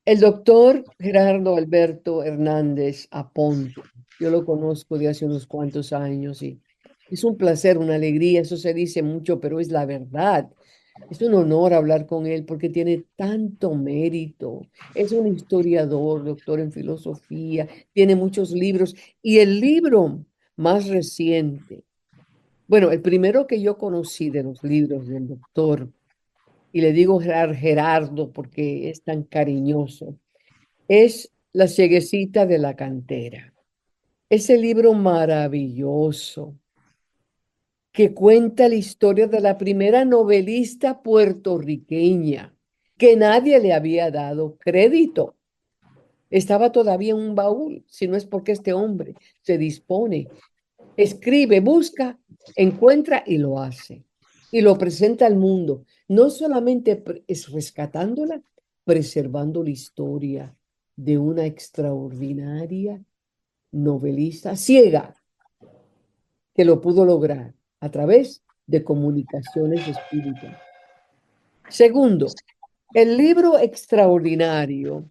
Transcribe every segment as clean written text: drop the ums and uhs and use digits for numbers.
El doctor Gerardo Alberto Hernández Aponte, yo lo conozco de hace unos cuantos años y es un placer, una alegría, eso se dice mucho, pero es la verdad. Es un honor hablar con él porque tiene tanto mérito. Es un historiador, doctor en filosofía, tiene muchos libros y el libro más reciente, bueno, el primero que yo conocí de los libros del doctor, y le digo Gerardo porque es tan cariñoso, es La cieguecita de la cantera. Ese libro maravilloso que cuenta la historia de la primera novelista puertorriqueña que nadie le había dado crédito. Estaba todavía en un baúl, si no es porque este hombre se dispone, escribe, busca, encuentra y lo hace. Y lo presenta al mundo. No solamente es rescatándola, preservando la historia de una extraordinaria novelista ciega que lo pudo lograr a través de comunicaciones espíritas. Segundo, el libro extraordinario,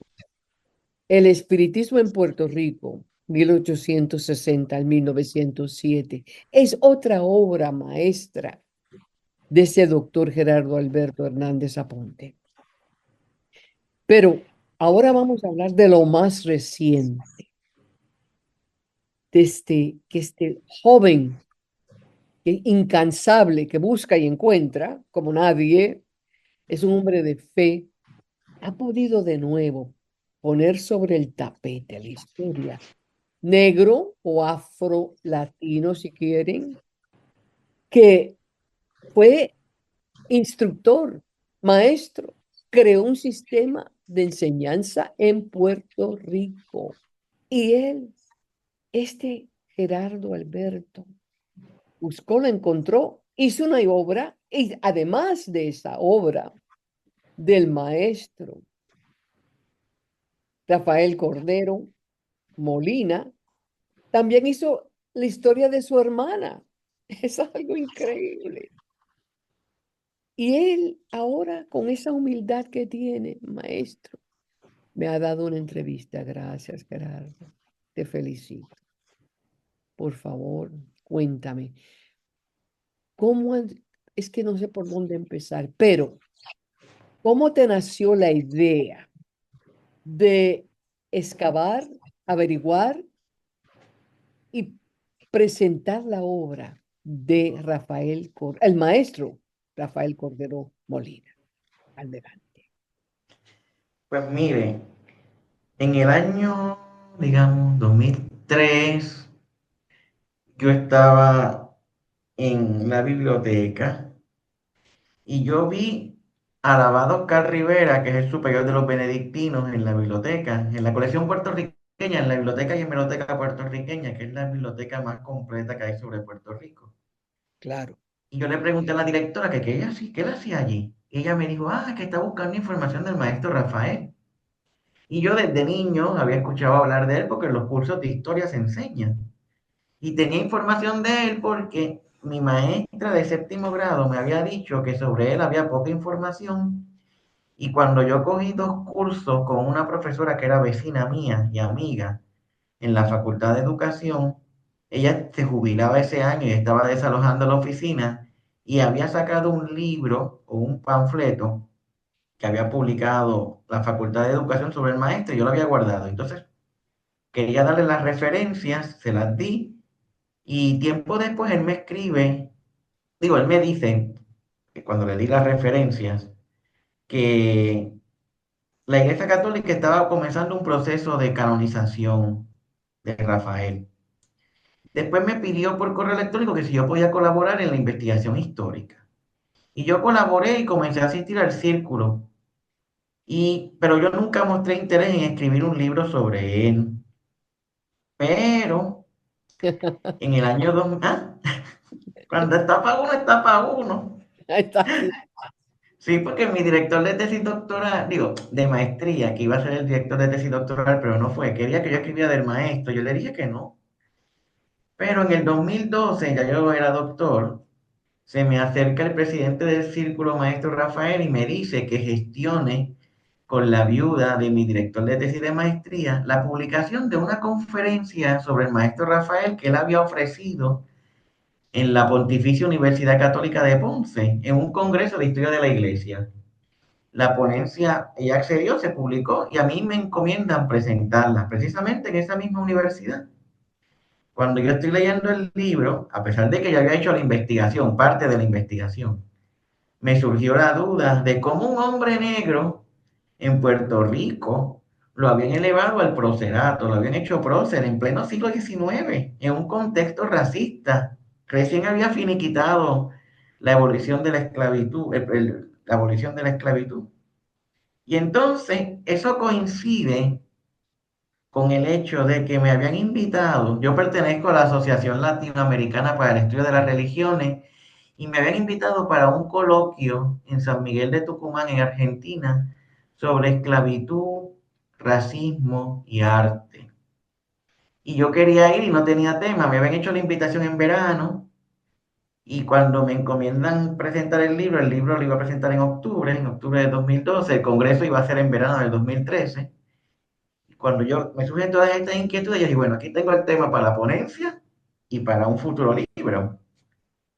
El espiritismo en Puerto Rico, 1860 al 1907, es otra obra maestra de ese doctor Gerardo Alberto Hernández Aponte. Pero ahora vamos a hablar de lo más reciente, de que este joven incansable que busca y encuentra, como nadie, es un hombre de fe, ha podido de nuevo poner sobre el tapete la historia negro o afro-latino, si quieren, que fue instructor, maestro, creó un sistema de enseñanza en Puerto Rico. Y él, este Gerardo Alberto, buscó, lo encontró, hizo una obra y además de esa obra del maestro Rafael Cordero Molina, también hizo la historia de su hermana. Es algo increíble. Y él ahora, con esa humildad que tiene, maestro, me ha dado una entrevista. Gracias, Gerardo. Te felicito. Por favor, cuéntame, ¿cómo es que no sé por dónde empezar, pero ¿cómo te nació la idea de excavar, averiguar y presentar la obra de el maestro Rafael Cordero Molina? Adelante. Pues mire, en el año, digamos, 2003, yo estaba en la biblioteca y yo vi a Lavado Cal Rivera, que es el superior de los benedictinos, en la biblioteca, en la colección puertorriqueña, en la biblioteca y hemeroteca puertorriqueña, que es la biblioteca más completa que hay sobre Puerto Rico. Claro. Y yo le pregunté a la directora que qué ella, qué él hacía allí. Y ella me dijo, que está buscando información del maestro Rafael. Y yo desde niño había escuchado hablar de él porque en los cursos de historia se enseñan. Y tenía información de él porque mi maestra de séptimo grado me había dicho que sobre él había poca información. Y cuando yo cogí dos cursos con una profesora que era vecina mía y amiga en la Facultad de Educación, ella se jubilaba ese año y estaba desalojando la oficina y había sacado un libro o un panfleto que había publicado la Facultad de Educación sobre el maestro y yo lo había guardado. Entonces, quería darle las referencias, se las di y tiempo después él me escribe, digo, él me dice, que cuando le di las referencias, que la Iglesia Católica estaba comenzando un proceso de canonización de Rafael. Después me pidió por correo electrónico que si yo podía colaborar en la investigación histórica. Y yo colaboré y comencé a asistir al círculo. Pero yo nunca mostré interés en escribir un libro sobre él. Pero en el año 2000, cuando está para uno. Está claro. Sí, porque mi director de tesis doctoral, digo, de maestría, que iba a ser el director de tesis doctoral, pero no fue, quería que yo escribiera del maestro. Yo le dije que no. Pero en el 2012, ya yo era doctor, se me acerca el presidente del Círculo Maestro Rafael y me dice que gestione con la viuda de mi director de tesis de maestría la publicación de una conferencia sobre el maestro Rafael que él había ofrecido en la Pontificia Universidad Católica de Ponce, en un congreso de historia de la iglesia. La ponencia, ella accedió, se publicó y a mí me encomiendan presentarla precisamente en esa misma universidad. Cuando yo estoy leyendo el libro, a pesar de que ya había hecho la investigación, parte de la investigación, me surgió la duda de cómo un hombre negro en Puerto Rico lo habían elevado al procerato, lo habían hecho prócer en pleno siglo XIX, en un contexto racista. Recién había finiquitado la abolición de la esclavitud, la abolición de la esclavitud. Y entonces eso coincide con el hecho de que me habían invitado, yo pertenezco a la Asociación Latinoamericana para el Estudio de las Religiones, y me habían invitado para un coloquio en San Miguel de Tucumán, en Argentina, sobre esclavitud, racismo y arte. Y yo quería ir y no tenía tema, me habían hecho la invitación en verano, y cuando me encomiendan presentar el libro lo iba a presentar en octubre de 2012, el congreso iba a ser en verano del 2013. Cuando yo me surgen todas estas inquietudes, yo dije, bueno, aquí tengo el tema para la ponencia y para un futuro libro.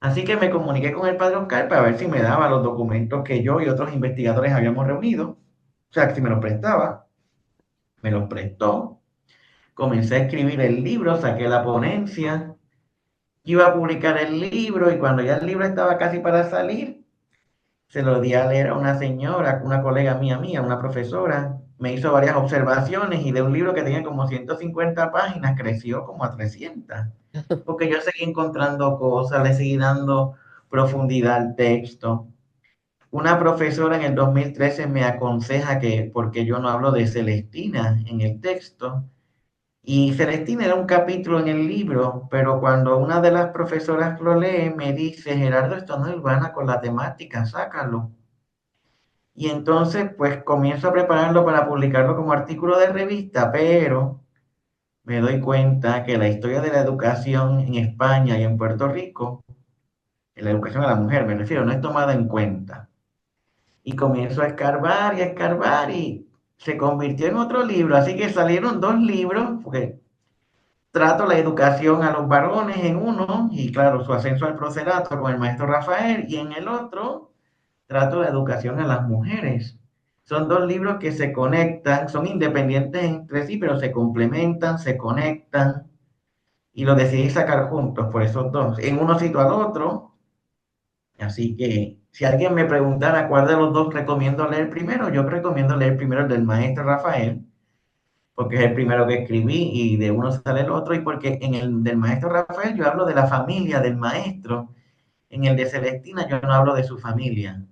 Así que me comuniqué con el padre Oscar para ver si me daba los documentos que yo y otros investigadores habíamos reunido. O sea, que si me los prestaba, me los prestó. Comencé a escribir el libro, saqué la ponencia, iba a publicar el libro y cuando ya el libro estaba casi para salir, se lo di a leer a una señora, una colega mía, una profesora. Me hizo varias observaciones y de un libro que tenía como 150 páginas creció como a 300. Porque yo seguí encontrando cosas, le seguí dando profundidad al texto. Una profesora en el 2013 me aconseja que, porque yo no hablo de Celestina en el texto, y Celestina era un capítulo en el libro, pero cuando una de las profesoras lo lee, me dice, Gerardo, esto no es urbana con la temática, sácalo. Y entonces, pues comienzo a prepararlo para publicarlo como artículo de revista, pero me doy cuenta que la historia de la educación en España y en Puerto Rico, en la educación a la mujer me refiero, no es tomada en cuenta. Y comienzo a escarbar y se convirtió en otro libro. Así que salieron dos libros, porque trato la educación a los varones en uno, y claro, su ascenso al procerato con el maestro Rafael, y en el otro trato la educación a las mujeres. Son dos libros que se conectan, son independientes entre sí, pero se complementan, se conectan, y lo decidí sacar juntos por esos dos. En uno cito al otro, así que si alguien me preguntara cuál de los dos recomiendo leer primero, yo recomiendo leer primero el del maestro Rafael, porque es el primero que escribí y de uno sale el otro, y porque en el del maestro Rafael yo hablo de la familia del maestro, en el de Celestina yo no hablo de su familia.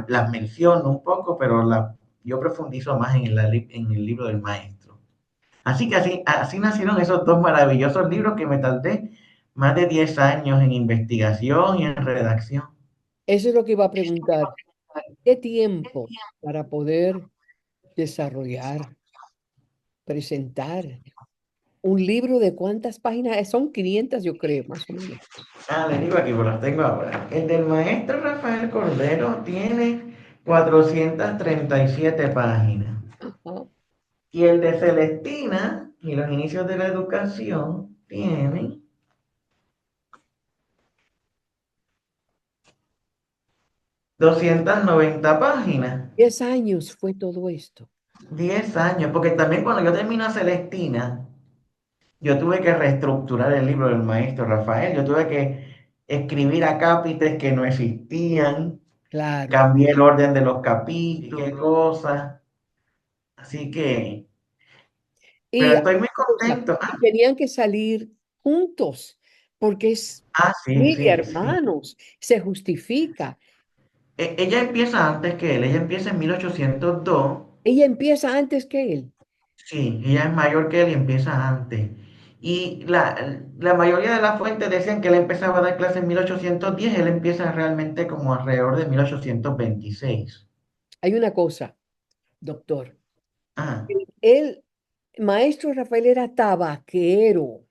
Las menciono un poco, pero yo profundizo más en el libro del maestro. Así que así nacieron esos dos maravillosos libros que me tardé más de 10 años en investigación y en redacción. Eso es lo que iba a preguntar. ¿Qué tiempo para poder desarrollar, presentar un libro de cuántas páginas? Son 500, yo creo, más o menos. Les digo aquí, pues los tengo ahora. El del maestro Rafael Cordero tiene 437 páginas. Ajá. Y el de Celestina y los inicios de la educación tiene 290 páginas. 10 años fue todo esto. 10 años, porque también cuando yo termino Celestina, yo tuve que reestructurar el libro del maestro Rafael, yo tuve que escribir acápites que no existían, Claro. cambié el orden de los capítulos, qué cosas, así que, pero Y, estoy muy o sea, contento. y tenían que salir juntos, porque es Sí, familia, sí, sí. hermanos, se justifica. Ella empieza antes que él, ella empieza en 1802. Ella empieza antes que él. Sí, ella es mayor que él y empieza antes. Y la mayoría de las fuentes decían que él empezaba a dar clases en 1810, él empieza realmente como alrededor de 1826. Hay una cosa, doctor. Ah, El maestro Rafael era tabaquero.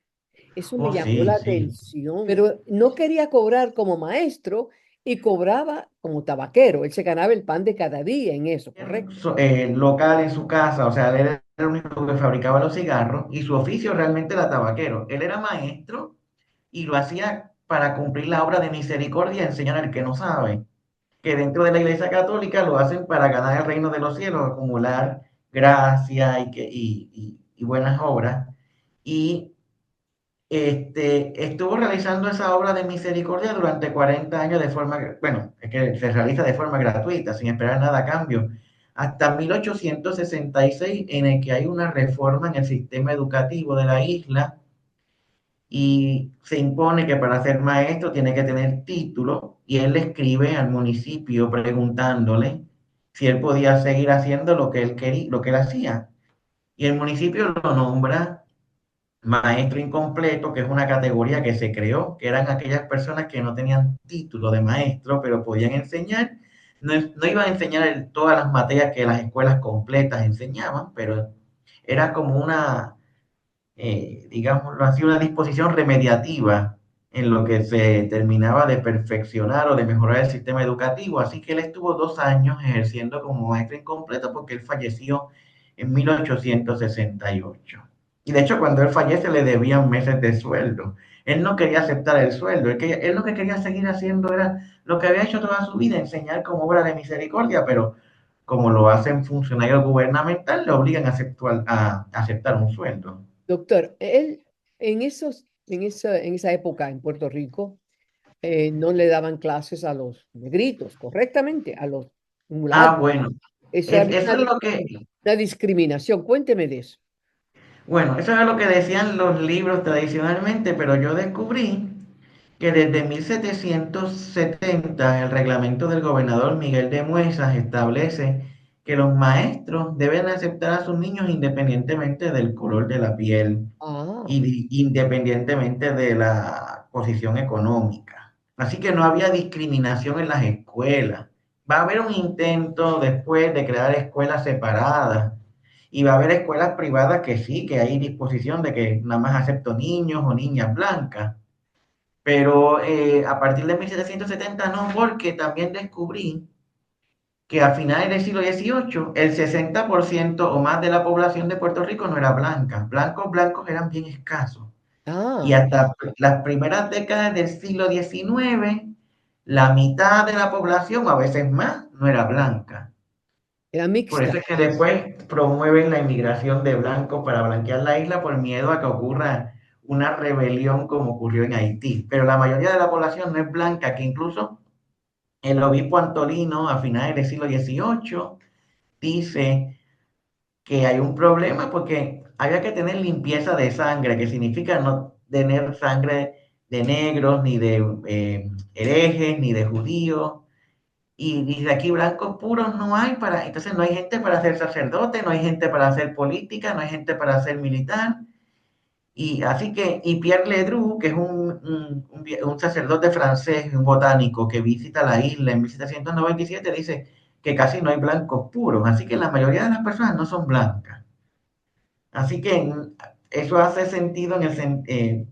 Eso me oh llamó sí, la sí. atención, pero no quería cobrar como maestro, y cobraba como tabaquero. Él se ganaba el pan de cada día en eso, ¿correcto? Local en su casa, o sea, él era el único que fabricaba los cigarros y su oficio realmente era tabaquero. Él era maestro y lo hacía para cumplir la obra de misericordia, enseñar al que no sabe, que dentro de la Iglesia Católica lo hacen para ganar el reino de los cielos, acumular gracia y buenas obras. Y estuvo realizando esa obra de misericordia durante 40 años de forma, bueno, es que se realiza de forma gratuita, sin esperar nada a cambio, hasta 1866, en el que hay una reforma en el sistema educativo de la isla y se impone que para ser maestro tiene que tener título y él le escribe al municipio preguntándole si él podía seguir haciendo lo que él quería, lo que él hacía. Y el municipio lo nombra maestro incompleto, que es una categoría que se creó, que eran aquellas personas que no tenían título de maestro, pero podían enseñar. No, no iban a enseñar todas las materias que las escuelas completas enseñaban, pero era como una, digámoslo así, una disposición remediativa en lo que se terminaba de perfeccionar o de mejorar el sistema educativo. Así que él estuvo 2 años ejerciendo como maestro incompleto porque él falleció en 1868. Y de hecho, cuando él fallece le debían meses de sueldo. Él no quería aceptar el sueldo, él lo que quería seguir haciendo era lo que había hecho toda su vida, enseñar como obra de misericordia, pero como lo hacen funcionarios gubernamentales, le obligan a aceptar un sueldo. Doctor, él en esa época en Puerto Rico no le daban clases a los negritos, correctamente, a los Ah, mulatos. bueno, Eso había eso es lo que, una discriminación. Cuénteme de eso. bueno, eso era lo que decían los libros tradicionalmente, pero yo descubrí que desde 1770 el reglamento del gobernador Miguel de Muezas establece que los maestros deben aceptar a sus niños independientemente del color de la piel Ah, y independientemente de la posición económica. Así que no había discriminación en las escuelas. Va a haber un intento después de crear escuelas separadas y va a haber escuelas privadas que sí, que hay disposición de que nada más acepto niños o niñas blancas. Pero a partir de 1770 no, porque también descubrí que a finales del siglo XVIII el 60% o más de la población de Puerto Rico no era blanca. Blancos eran bien escasos. Y ah, hasta las primeras décadas del siglo XIX, la mitad de la población, o a veces más, no era blanca. era Por mixta. eso es que después promueven la inmigración de blancos para blanquear la isla por miedo a que ocurra una rebelión como ocurrió en Haití. Pero la mayoría de la población no es blanca, que incluso el obispo Antolino a finales del siglo XVIII dice que hay un problema porque había que tener limpieza de sangre, que significa no tener sangre de negros, ni de herejes, ni de judíos. Y dice aquí blancos puros no hay para, entonces no hay gente para ser sacerdote, no hay gente para hacer política, no hay gente para ser militar. Y así que, y Pierre Ledru, que es un sacerdote francés, un botánico que visita la isla en 1797, dice que casi no hay blancos puros, así que la mayoría de las personas no son blancas. Así que eso hace sentido en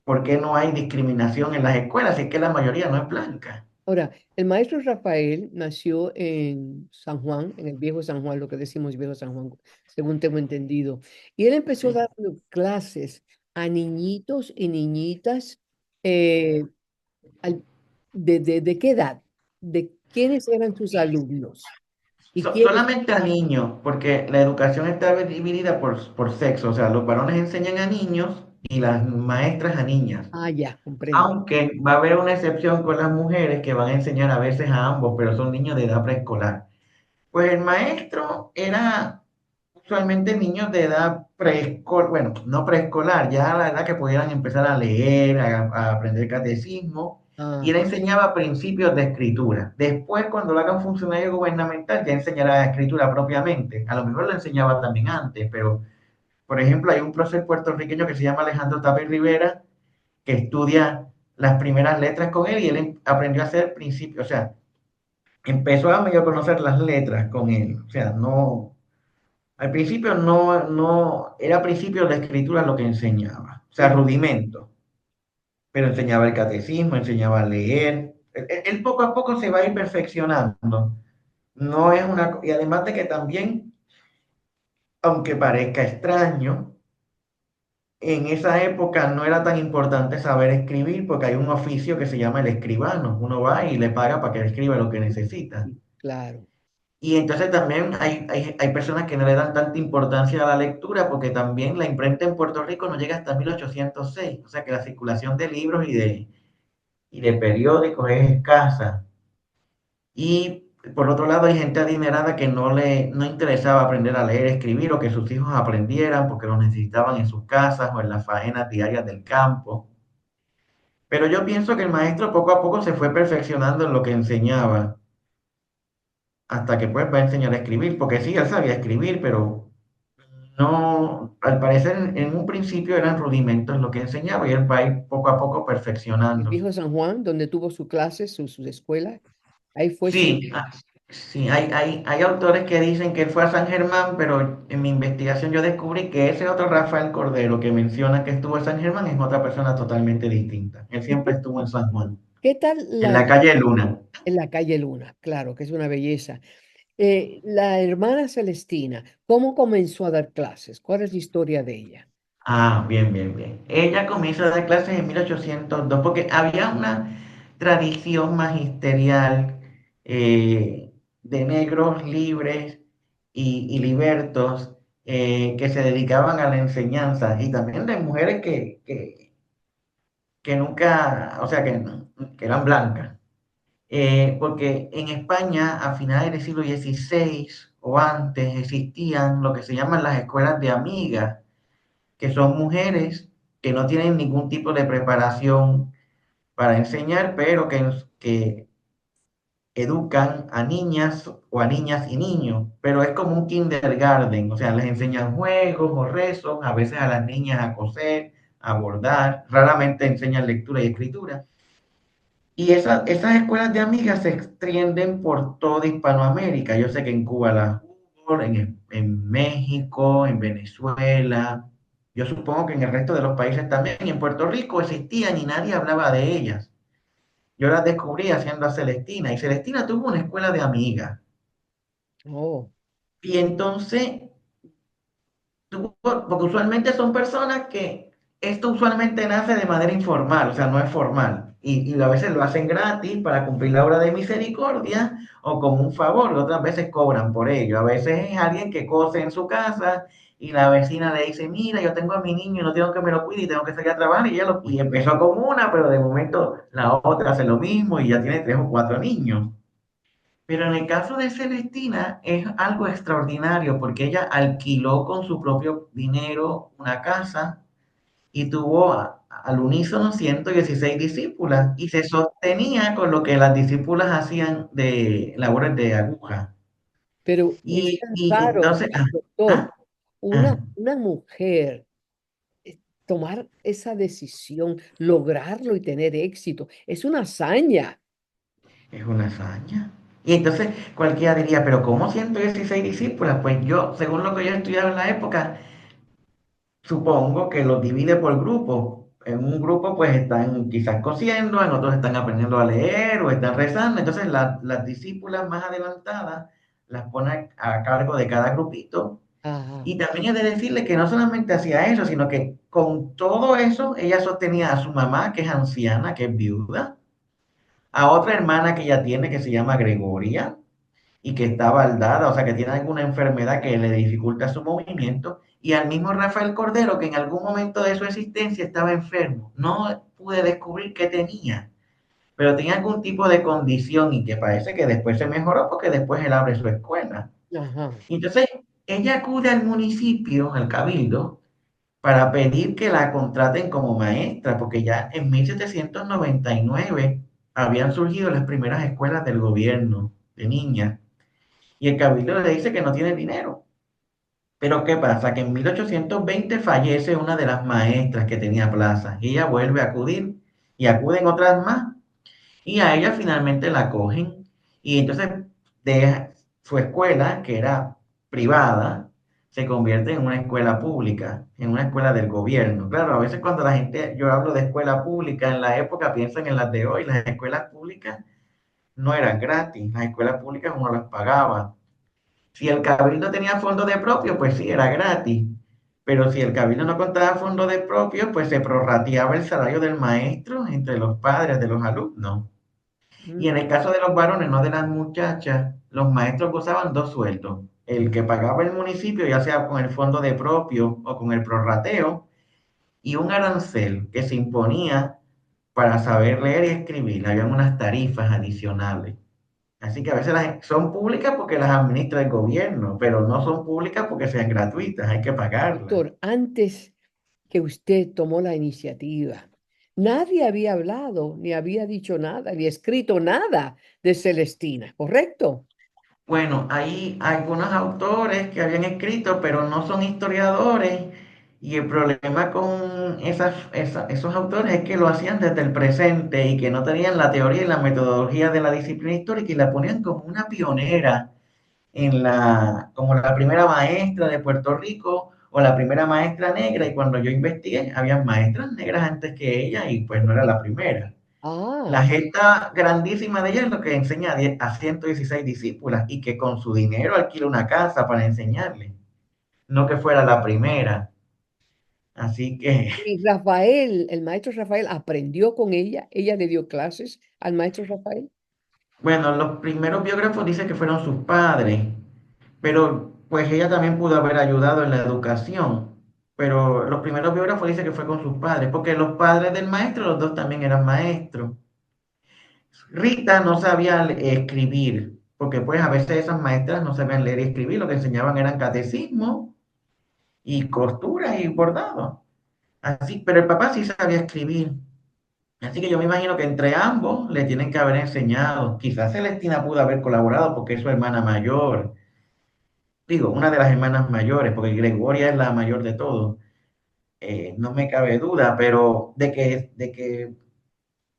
por qué no hay discriminación en las escuelas, si es que la mayoría no es blanca. Ahora, el maestro Rafael nació en San Juan, en el viejo San Juan, lo que decimos viejo San Juan, según tengo entendido. Y él empezó Sí. dando clases a niñitos y niñitas. eh, al- de qué edad? ¿De quiénes eran sus alumnos? ¿Y quiénes? Solamente a niños, porque la educación está dividida por sexo, o sea, los varones enseñan a niños y las maestras a niñas. Ah, ya, comprendo. Aunque va a haber una excepción con las mujeres que van a enseñar a veces a ambos, pero son niños de edad preescolar. Pues el maestro era usualmente niños de edad preescolar, bueno, no preescolar, ya a la edad que pudieran empezar a leer, a aprender catecismo, y él Ajá. enseñaba principios de escritura. Después, cuando lo haga un funcionario gubernamental, ya enseñará escritura propiamente. A lo mejor lo enseñaba también antes, pero, por ejemplo, hay un prócer puertorriqueño que se llama Alejandro Tapia Rivera, que estudia las primeras letras con él y él aprendió a hacer principios, o sea, empezó a medio conocer las letras con él, o sea, no, al principio no, era principio de escritura lo que enseñaba, o sea, Ujú. rudimento, pero enseñaba el catecismo, enseñaba a leer, él poco a poco se va a ir perfeccionando. No es una, y además de que también, aunque parezca extraño, en esa época no era tan importante saber escribir porque hay un oficio que se llama el escribano. Uno va y le paga para que él escriba lo que necesita. Sí, claro. Y entonces también hay personas que no le dan tanta importancia a la lectura porque también la imprenta en Puerto Rico no llega hasta 1806. O sea que la circulación de libros y de periódicos es escasa. Y por otro lado hay gente adinerada que no interesaba aprender a leer, escribir o que sus hijos aprendieran porque los necesitaban en sus casas o en las faenas diarias del campo. Pero yo pienso que el maestro poco a poco se fue perfeccionando en lo que enseñaba, hasta que pues va a enseñar a escribir, porque sí, él sabía escribir, pero no, al parecer en un principio eran rudimentos lo que enseñaba y él va a ir poco a poco El perfeccionándose. viejo San Juan, donde tuvo su clase, su escuela, ahí fue su... Sí, sí, hay autores que dicen que él fue a San Germán, pero en mi investigación yo descubrí que ese otro Rafael Cordero que menciona que estuvo en San Germán es otra persona totalmente distinta. Él ¿Y siempre estuvo en San Juan, qué tal en la calle Luna. en la calle Luna? Claro, que es una belleza. La hermana Celestina, ¿cómo comenzó a dar clases? ¿Cuál es la historia de ella? Ah, bien, bien, bien. Ella comienza a dar clases en 1802 porque había una tradición magisterial de negros libres y libertos que se dedicaban a la enseñanza y también de mujeres que nunca, o sea, que eran blancas. Porque en España a finales del siglo XVI o antes existían lo que se llaman las escuelas de amigas que son mujeres que no tienen ningún tipo de preparación para enseñar, pero que educan a niñas o a niñas y niños, pero es como un kindergarten, o sea, les enseñan juegos o rezos, a veces a las niñas a coser, a bordar, raramente enseñan lectura y escritura. Y esas escuelas de amigas se extienden por toda Hispanoamérica. Yo sé que en Cuba las hubo, en México, en Venezuela. Yo supongo que en el resto de los países también. Y en Puerto Rico existían y nadie hablaba de ellas. Yo las descubrí haciendo a Celestina. Y Celestina tuvo una escuela de amigas. Oh, Y entonces porque usualmente son personas que esto usualmente nace de manera informal, o sea, no es formal. Y a veces lo hacen gratis para cumplir la obra de misericordia o como un favor, y otras veces cobran por ello. A veces es alguien que cose en su casa y la vecina le dice, mira, yo tengo a mi niño y no tengo que me lo cuide y tengo que salir a trabajar y empezó como una, pero de momento la otra hace lo mismo y ya tiene 3 o 4 niños. Pero en el caso de Celestina es algo extraordinario porque ella alquiló con su propio dinero una casa y tuvo al unísono 116 discípulas y se sostenía con lo que las discípulas hacían de labores de aguja. pero es Y, tan y raro, entonces, doctor, ah, ah, una mujer tomar esa decisión, lograrlo y tener éxito, es una hazaña. es una hazaña. Y entonces cualquiera diría, pero ¿cómo 116 discípulas? Pues yo, según lo que yo estudiaba en la época, supongo que los divide por grupos. En un grupo pues están quizás cosiendo, en otros están aprendiendo a leer o están rezando. Entonces las discípulas más adelantadas las pone a cargo de cada grupito. Ajá, Y también he de decirle que no solamente hacía eso, sino que con todo eso ella sostenía a su mamá, que es anciana, que es viuda, a otra hermana que ella tiene, que se llama Gregoria, y que está baldada, o sea, que tiene alguna enfermedad que le dificulta su movimiento, y al mismo Rafael Cordero, que en algún momento de su existencia estaba enfermo. No pude descubrir qué tenía, pero tenía algún tipo de condición y que parece que después se mejoró porque después él abre su escuela. ajá. Entonces, ella acude al municipio, al cabildo, para pedir que la contraten como maestra, porque ya en 1799 habían surgido las primeras escuelas del gobierno de niñas y el cabildo le dice que no tiene dinero. Pero ¿qué pasa? Que en 1820 fallece una de las maestras que tenía plaza y ella vuelve a acudir y acuden otras más y a ella finalmente la cogen y entonces deja su escuela, que era privada, se convierte en una escuela pública, en una escuela del gobierno. Claro, a veces cuando la gente, yo hablo de escuela pública, en la época piensan en las de hoy, las escuelas públicas no eran gratis, las escuelas públicas uno las pagaba. Si el cabildo tenía fondos de propio, pues sí, era gratis. Pero si el cabildo no contaba fondos de propio, pues se prorrateaba el salario del maestro entre los padres de los alumnos. Y en Mm. el caso de los varones, no de las muchachas, los maestros gozaban dos sueldos. El que pagaba el municipio, ya sea con el fondo de propio o con el prorrateo, y un arancel que se imponía para saber leer y escribir. Habían unas tarifas adicionales. Así que a veces son públicas porque las administra el gobierno, pero no son públicas porque sean gratuitas, hay que pagarlas. Doctor, antes que usted tomó la iniciativa, nadie había hablado, ni había dicho nada, ni escrito nada de Celestina, ¿correcto? Bueno, hay algunos autores que habían escrito, pero no son historiadores, y el problema con esos autores es que lo hacían desde el presente y que no tenían la teoría y la metodología de la disciplina histórica y la ponían como una pionera como la primera maestra de Puerto Rico o la primera maestra negra, y cuando yo investigué, había maestras negras antes que ella y pues no era la primera. La Ah, gesta grandísima de ella es lo que enseña a 116 discípulas y que con su dinero alquila una casa para enseñarle, no que fuera la primera. Así que, y Rafael, el maestro Rafael aprendió con ella le dio clases al maestro Rafael. bueno, los primeros biógrafos dicen que fueron sus padres, pero pues ella también pudo haber ayudado en la educación. Pero los primeros biógrafos dicen que fue con sus padres, porque los padres del maestro, los dos también eran maestros. Rita no sabía escribir, porque pues a veces esas maestras no sabían leer y escribir, lo que enseñaban eran catecismo y costura y bordado. Así, pero el papá sí sabía escribir. Así que yo me imagino que entre ambos le tienen que haber enseñado. Quizás Celestina pudo haber colaborado porque es su hermana mayor. Digo, una de las hermanas mayores, porque Gregoria es la mayor de todos. No me cabe duda, pero de que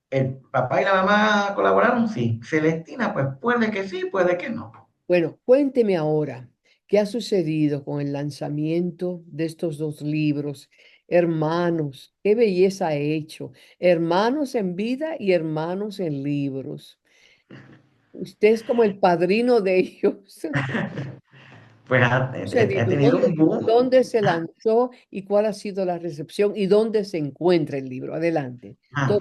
el papá y la mamá colaboraron, sí. Celestina, pues puede que sí, puede que no. Bueno, cuénteme ahora, ¿qué ha sucedido con el lanzamiento de estos dos libros? Hermanos, qué belleza ha hecho. Hermanos en vida y hermanos en libros. Usted es como el padrino de ellos. Pues ha Sucedido? tenido un boom. ¿Dónde se lanzó y cuál ha sido la recepción y dónde se encuentra el libro? Adelante. Ah,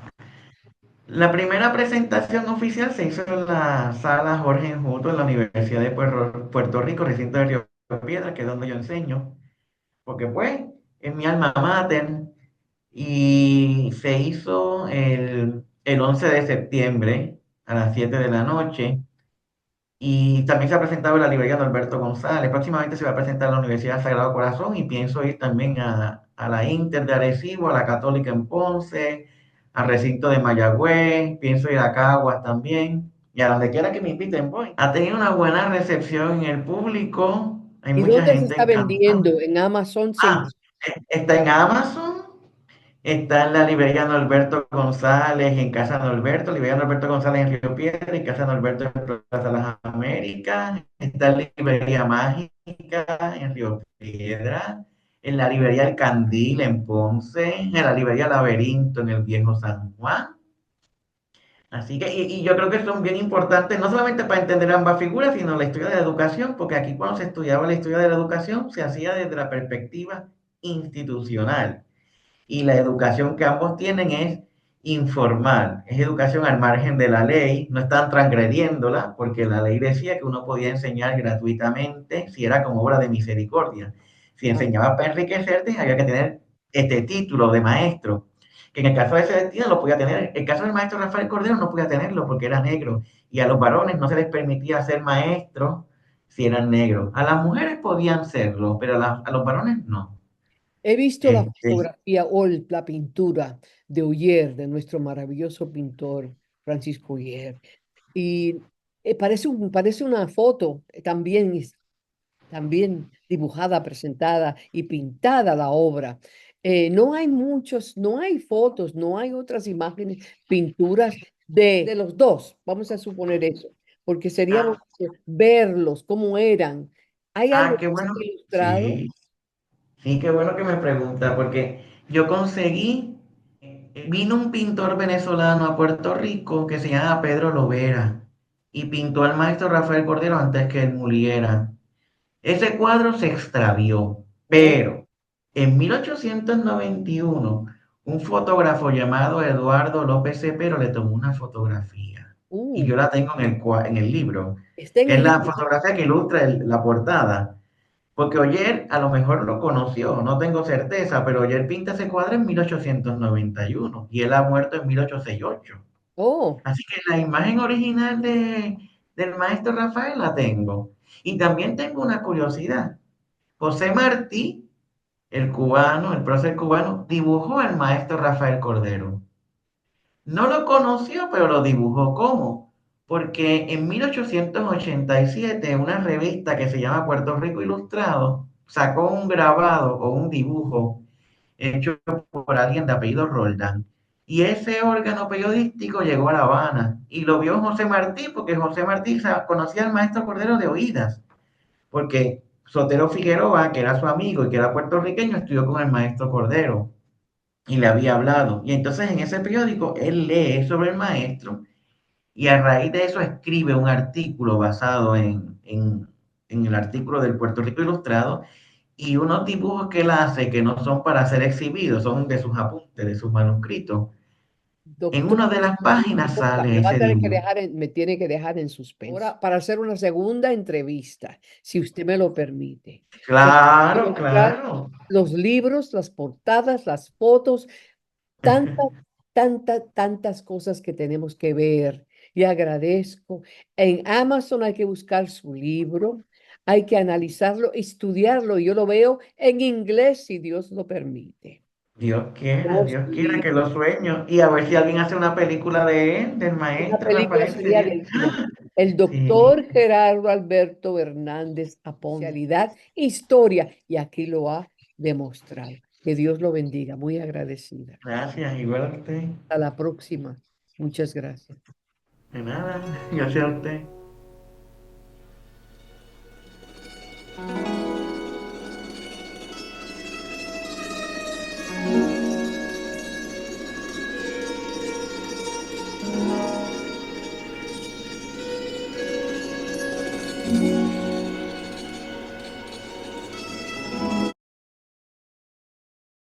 la primera presentación oficial se hizo en la sala Jorge Enjuto en la Universidad de Puerto Rico, recinto de Río Piedra, que es donde yo enseño, porque pues es mi alma mater, y se hizo el 11 de septiembre a las 7 de la noche. Y también se ha presentado en la librería Norberto González. Próximamente se va a presentar en la Universidad Sagrado Corazón y pienso ir también a la Inter de Arecibo, a la Católica en Ponce, al recinto de Mayagüez, pienso ir a Caguas también y a donde quiera que me inviten voy. Ha tenido una buena recepción en el público, hay ¿Y mucha dónde se gente está encantada. vendiendo? En Amazon. Ah, está en Amazon, está en la librería Norberto González, en Casa Norberto, librería Norberto González en Río Piedra, y Casa Norberto en Plaza Las Américas, está en la librería Mágica en Río Piedra, en la librería El Candil en Ponce, en la librería Laberinto en el Viejo San Juan. Así que, y yo creo que son bien importantes, no solamente para entender ambas figuras, sino la historia de la educación, porque aquí cuando se estudiaba la historia de la educación se hacía desde la perspectiva institucional. Y la educación que ambos tienen es informal, es educación al margen de la ley, no están transgrediéndola, porque la ley decía que uno podía enseñar gratuitamente si era como obra de misericordia. Si Ah, enseñaba para enriquecerte, había que tener este título de maestro, que en el caso de Celestina lo podía tener. El caso del maestro Rafael Cordero no podía tenerlo porque era negro, y a los varones no se les permitía ser maestros si eran negros. A las mujeres podían serlo, pero a los varones no. he visto la Este, fotografía o la pintura de Oller, de nuestro maravilloso pintor Francisco Oller. Y parece una foto también, también dibujada, presentada y pintada la obra. No hay no hay fotos, no hay otras imágenes, pinturas de los dos, vamos a suponer eso, porque sería bonito verlos, cómo eran. ¿Hay Ah, algo qué que bueno. esté ilustrado? Sí, sí, qué bueno que me pregunta, porque yo conseguí, vino un pintor venezolano a Puerto Rico que se llama Pedro Lovera y pintó al maestro Rafael Cordero antes que él muriera. Ese cuadro se extravió, Oh, pero en 1891 un fotógrafo llamado Eduardo López Cepero le tomó una fotografía y uh, yo la tengo en el libro. está en Es el la libro. fotografía que ilustra la portada. Porque Oller a lo mejor lo conoció, no tengo certeza, pero Oller pinta ese cuadro en 1891 y él ha muerto en 1868. Oh, Así que la imagen original del maestro Rafael la tengo. Y también tengo una curiosidad. José Martí, el cubano, el prócer cubano, dibujó al maestro Rafael Cordero. No lo conoció, pero lo dibujó. ¿Cómo? Porque en 1887 una revista que se llama Puerto Rico Ilustrado sacó un grabado o un dibujo hecho por alguien de apellido Roldán. Y ese órgano periodístico llegó a La Habana y lo vio José Martí, porque José Martí conocía al maestro Cordero de oídas, porque Sotero Figueroa, que era su amigo y que era puertorriqueño, estudió con el maestro Cordero y le había hablado. Y entonces en ese periódico él lee sobre el maestro y a raíz de eso escribe un artículo basado en el artículo del Puerto Rico Ilustrado y unos dibujos que él hace que no son para ser exhibidos, son de sus apuntes, de sus manuscritos. En doctor, una de las páginas me sale va a ese tener que dibujo. dejar me tiene que dejar en suspenso. Ahora, para hacer una segunda entrevista, si usted me lo permite. Porque quiero Claro, mostrar claro. los libros, las portadas, las fotos, tantas, tantas cosas que tenemos que ver. Y agradezco. En Amazon hay que buscar su libro, hay que analizarlo, estudiarlo. Yo lo veo en inglés, si Dios lo permite. Como Dios su quiera que libro. lo sueño. Y a ver si alguien hace una película de él, del Una maestro película Rafael, sería sería. digno. El Sí, doctor Gerardo Alberto Hernández Aponte, especialidad, historia, y aquí lo ha demostrado. Que Dios lo bendiga. Muy agradecida. gracias, igual a usted. Hasta la próxima. Muchas gracias. De nada, gracias a usted.